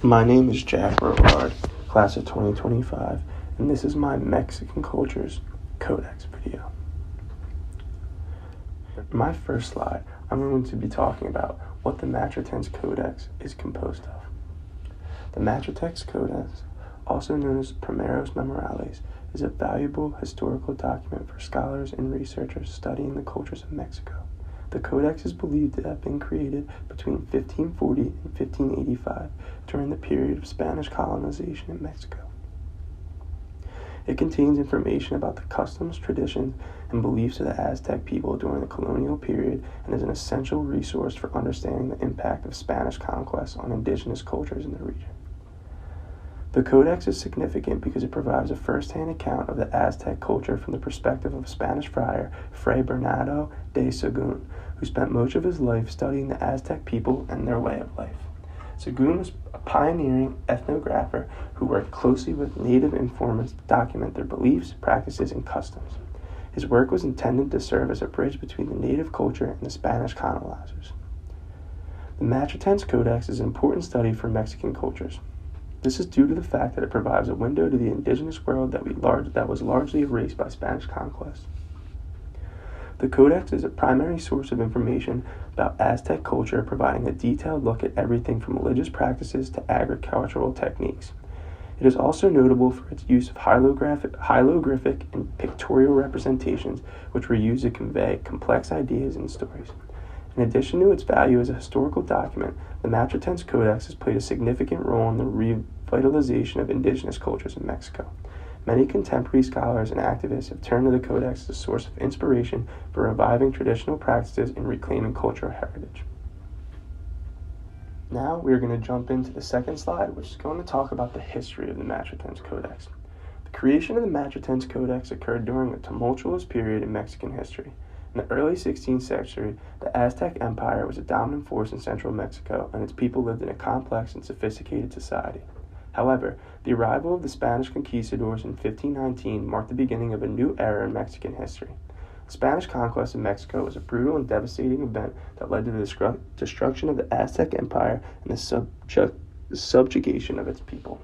My name is Jack Robard, class of 2025, and this is my Mexican Cultures Codex video. In my first slide, I'm going to be talking about what the Matritense Codex is composed of. The Matritense Codex, also known as Primeros Memoriales, is a valuable historical document for scholars and researchers studying the cultures of Mexico. The Codex is believed to have been created between 1540 and 1585 during the period of Spanish colonization in Mexico. It contains information about the customs, traditions, and beliefs of the Aztec people during the colonial period and is an essential resource for understanding the impact of Spanish conquest on indigenous cultures in the region. The Codex is significant because it provides a first-hand account of the Aztec culture from the perspective of Spanish friar Fray Bernardo de Sahagún, who spent much of his life studying the Aztec people and their way of life. Sahagún was a pioneering ethnographer who worked closely with native informants to document their beliefs, practices, and customs. His work was intended to serve as a bridge between the native culture and the Spanish colonizers. The Matritense Codex is an important study for Mexican cultures. This is due to the fact that it provides a window to the indigenous world that was largely erased by Spanish conquest. The Codex is a primary source of information about Aztec culture, providing a detailed look at everything from religious practices to agricultural techniques. It is also notable for its use of hieroglyphic and pictorial representations, which were used to convey complex ideas and stories. In addition to its value as a historical document, the Matritense Codex has played a significant role in the revitalization of indigenous cultures in Mexico. Many contemporary scholars and activists have turned to the Codex as a source of inspiration for reviving traditional practices and reclaiming cultural heritage. Now we are going to jump into the second slide, which is going to talk about the history of the Matritense Codex. The creation of the Matritense Codex occurred during a tumultuous period in Mexican history. In the early 16th century, the Aztec Empire was a dominant force in central Mexico, and its people lived in a complex and sophisticated society. However, the arrival of the Spanish conquistadors in 1519 marked the beginning of a new era in Mexican history. The Spanish conquest of Mexico was a brutal and devastating event that led to the destruction of the Aztec Empire and the subjugation of its people.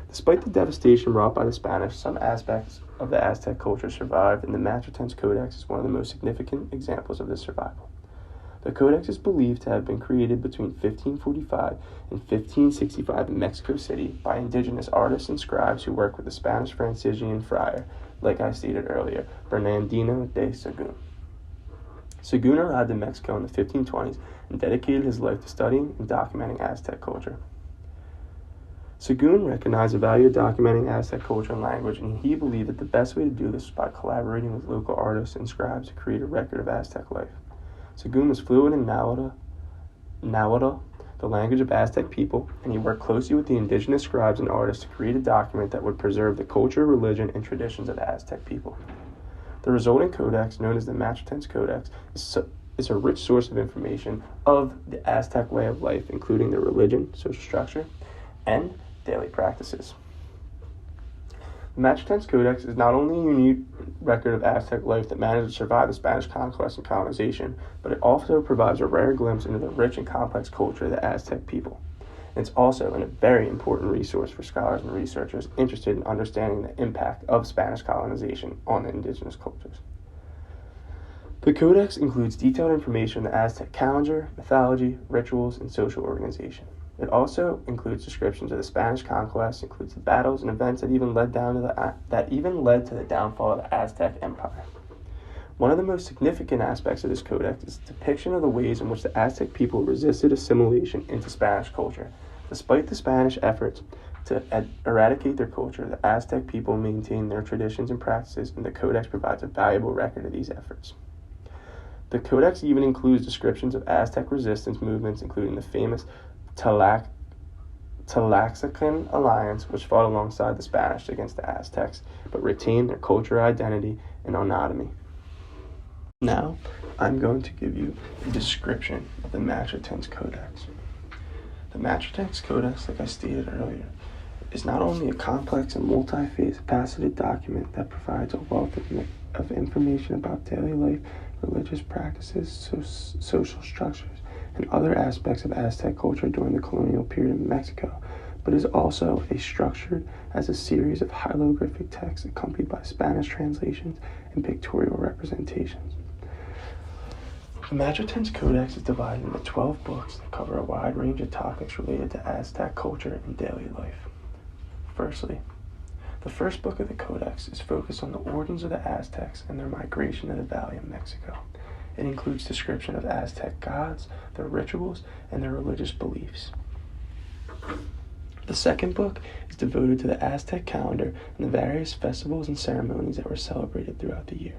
Despite the devastation wrought by the Spanish, some aspects of the Aztec culture survived, and the Matritense Codex is one of the most significant examples of this survival. The Codex is believed to have been created between 1545 and 1565 in Mexico City by indigenous artists and scribes who worked with the Spanish Franciscan friar, like I stated earlier, Bernardino de Sahagún. Sahagún arrived in Mexico in the 1520s and dedicated his life to studying and documenting Aztec culture. Sahagún recognized the value of documenting Aztec culture and language, and he believed that the best way to do this was by collaborating with local artists and scribes to create a record of Aztec life. Sahagún was fluent in Nahuatl, the language of Aztec people, and he worked closely with the indigenous scribes and artists to create a document that would preserve the culture, religion, and traditions of the Aztec people. The resulting codex, known as the Matritense Codex, is a rich source of information of the Aztec way of life, including their religion, social structure, and daily practices. The Matritense Codex is not only a unique record of Aztec life that managed to survive the Spanish conquest and colonization, but it also provides a rare glimpse into the rich and complex culture of the Aztec people. And it's also a very important resource for scholars and researchers interested in understanding the impact of Spanish colonization on the indigenous cultures. The Codex includes detailed information on the Aztec calendar, mythology, rituals, and social organization. It also includes descriptions of the Spanish conquest, includes the battles and events that even led to the downfall of the Aztec Empire. One of the most significant aspects of this codex is the depiction of the ways in which the Aztec people resisted assimilation into Spanish culture. Despite the Spanish efforts to eradicate their culture, the Aztec people maintained their traditions and practices, and the codex provides a valuable record of these efforts. The codex even includes descriptions of Aztec resistance movements, including the famous Tlaxcalan alliance, which fought alongside the Spanish against the Aztecs, but retained their cultural identity and autonomy. Now, I'm going to give you a description of the Matritense Codex. The Matritense Codex, like I stated earlier, is not only a complex and multifaceted document that provides a wealth of information about daily life, religious practices, social structures, and other aspects of Aztec culture during the colonial period in Mexico, but is also structured as a series of hieroglyphic texts accompanied by Spanish translations and pictorial representations. The Matritense Codex is divided into 12 books that cover a wide range of topics related to Aztec culture and daily life. Firstly, the first book of the Codex is focused on the origins of the Aztecs and their migration to the Valley of Mexico. It includes description of Aztec gods, their rituals, and their religious beliefs. The second book is devoted to the Aztec calendar and the various festivals and ceremonies that were celebrated throughout the year.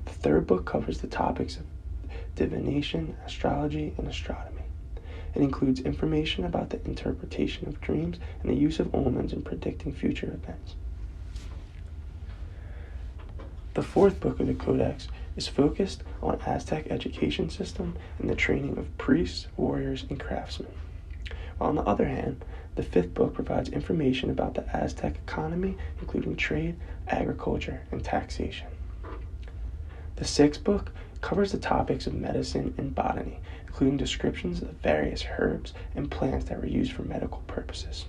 The third book covers the topics of divination, astrology, and astronomy. It includes information about the interpretation of dreams and the use of omens in predicting future events. The fourth book of the Codex is focused on Aztec education system and the training of priests, warriors, and craftsmen. While on the other hand, the fifth book provides information about the Aztec economy, including trade, agriculture, and taxation. The sixth book covers the topics of medicine and botany, including descriptions of various herbs and plants that were used for medical purposes.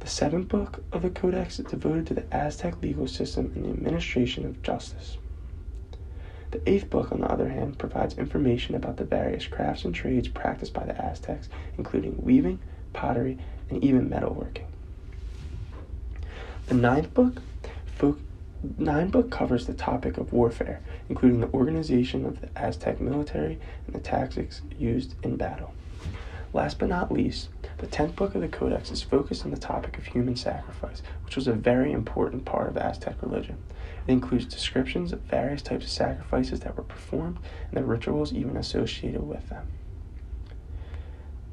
The seventh book of the Codex is devoted to the Aztec legal system and the administration of justice. The eighth book, on the other hand, provides information about the various crafts and trades practiced by the Aztecs, including weaving, pottery, and even metalworking. The ninth book covers the topic of warfare, including the organization of the Aztec military and the tactics used in battle. Last but not least, the 10th book of the Codex is focused on the topic of human sacrifice, which was a very important part of Aztec religion. It includes descriptions of various types of sacrifices that were performed and the rituals even associated with them.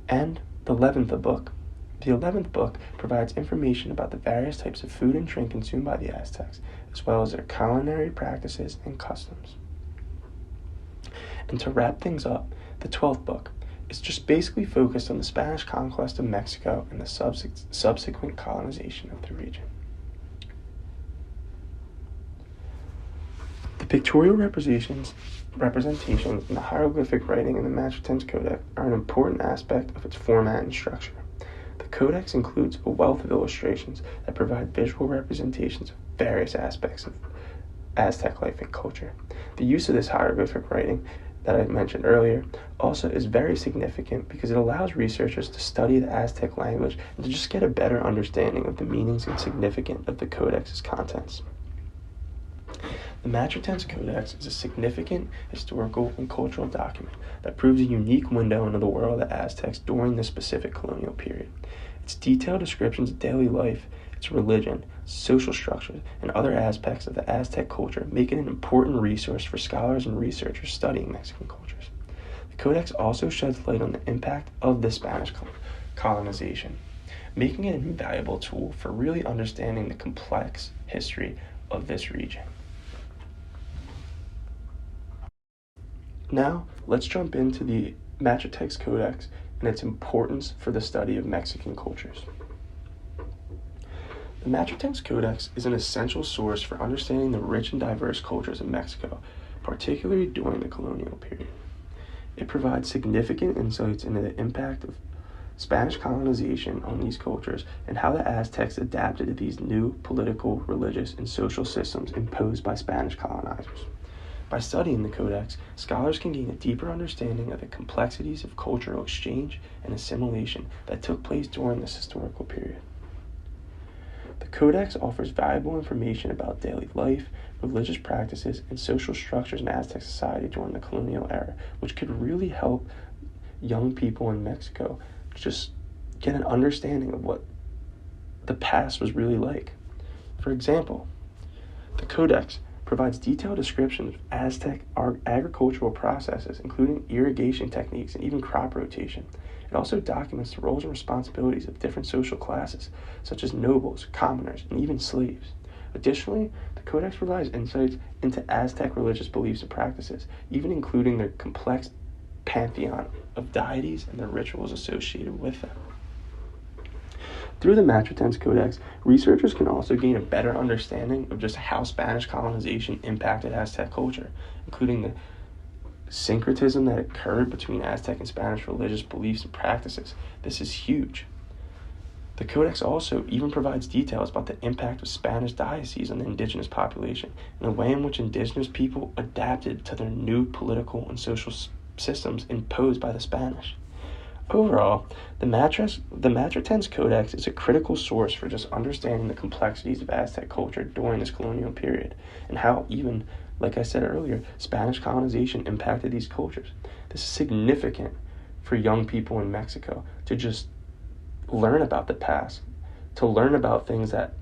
And the 11th book provides information about the various types of food and drink consumed by the Aztecs, as well as their culinary practices and customs. And to wrap things up, the 12th book is just basically focused on the Spanish conquest of Mexico and the subsequent colonization of the region. The pictorial representations and the hieroglyphic writing in the Matritense Codex are an important aspect of its format and structure. The Codex includes a wealth of illustrations that provide visual representations of various aspects of Aztec life and culture. The use of this hieroglyphic writing that I mentioned earlier also is very significant because it allows researchers to study the Aztec language and to just get a better understanding of the meanings and significance of the Codex's contents. The Matritense Codex is a significant historical and cultural document that proves a unique window into the world of the Aztecs during this specific colonial period. Its detailed descriptions of daily life, its religion, social structures, and other aspects of the Aztec culture make it an important resource for scholars and researchers studying Mexican cultures. The Codex also sheds light on the impact of the Spanish colonization, making it an invaluable tool for really understanding the complex history of this region. Now, let's jump into the Matritense Codex and its importance for the study of Mexican cultures. The Matritense Codex is an essential source for understanding the rich and diverse cultures of Mexico, particularly during the colonial period. It provides significant insights into the impact of Spanish colonization on these cultures and how the Aztecs adapted to these new political, religious, and social systems imposed by Spanish colonizers. By studying the Codex, scholars can gain a deeper understanding of the complexities of cultural exchange and assimilation that took place during this historical period. The Codex offers valuable information about daily life, religious practices, and social structures in Aztec society during the colonial era, which could really help young people in Mexico just get an understanding of what the past was really like. For example, the Codex provides detailed descriptions of Aztec agricultural processes, including irrigation techniques and even crop rotation. It also documents the roles and responsibilities of different social classes, such as nobles, commoners, and even slaves. Additionally, the Codex provides insights into Aztec religious beliefs and practices, even including their complex pantheon of deities and the rituals associated with them. Through the Matritense Codex, researchers can also gain a better understanding of just how Spanish colonization impacted Aztec culture, including syncretism that occurred between Aztec and Spanish religious beliefs and practices. This is huge. The Codex also even provides details about the impact of Spanish dioceses on the indigenous population and the way in which indigenous people adapted to their new political and social systems imposed by the Spanish. Overall, the Matritense Codex is a critical source for just understanding the complexities of Aztec culture during this colonial period and how even, like I said earlier, Spanish colonization impacted these cultures. This is significant for young people in Mexico to just learn about the past, to learn about things that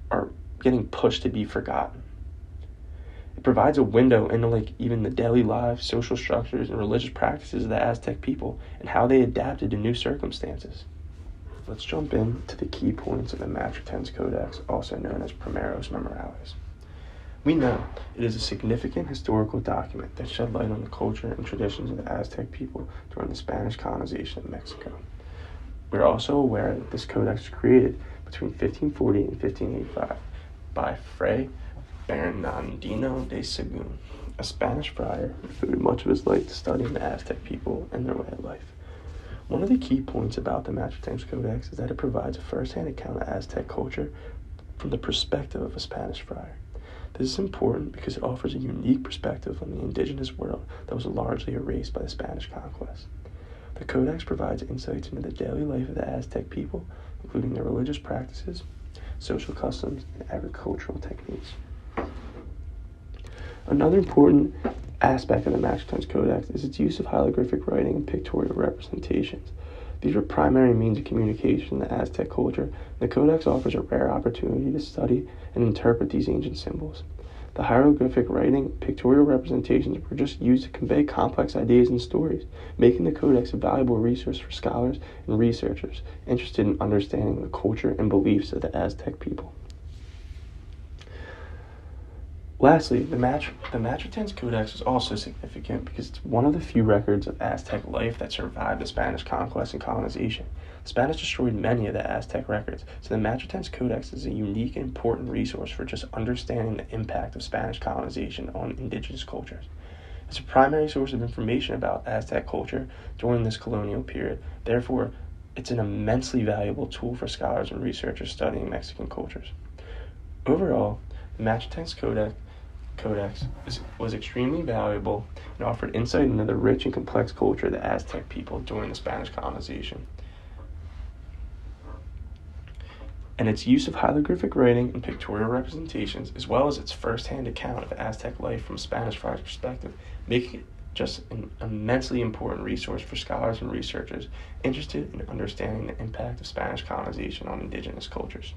are getting pushed to be forgotten. It provides a window into even the daily lives, social structures, and religious practices of the Aztec people and how they adapted to new circumstances. Let's jump into the key points of the Matritense Codex, also known as Primeros Memoriales. We know it is a significant historical document that shed light on the culture and traditions of the Aztec people during the Spanish colonization of Mexico. We're also aware that this codex was created between 1540 and 1585 by Fray Bernardino de Sahagún, a Spanish friar who devoted much of his life to studying the Aztec people and their way of life. One of the key points about the Matritense Codex is that it provides a first-hand account of Aztec culture from the perspective of a Spanish friar. This is important because it offers a unique perspective on the indigenous world that was largely erased by the Spanish conquest. The Codex provides insights into the daily life of the Aztec people, including their religious practices, social customs, and agricultural techniques. Another important aspect of the Matritense Codex is its use of hieroglyphic writing and pictorial representations. These were primary means of communication in the Aztec culture. The Codex offers a rare opportunity to study and interpret these ancient symbols. The hieroglyphic writing and pictorial representations were just used to convey complex ideas and stories, making the Codex a valuable resource for scholars and researchers interested in understanding the culture and beliefs of the Aztec people. Lastly, the Matritense Codex is also significant because it's one of the few records of Aztec life that survived the Spanish conquest and colonization. The Spanish destroyed many of the Aztec records, so the Matritense Codex is a unique and important resource for just understanding the impact of Spanish colonization on indigenous cultures. It's a primary source of information about Aztec culture during this colonial period. Therefore, it's an immensely valuable tool for scholars and researchers studying Mexican cultures. Overall, the Matritense Codex was extremely valuable and offered insight into the rich and complex culture of the Aztec people during the Spanish colonization. And its use of hieroglyphic writing and pictorial representations, as well as its first-hand account of Aztec life from a Spanish friar's perspective, making it just an immensely important resource for scholars and researchers interested in understanding the impact of Spanish colonization on indigenous cultures.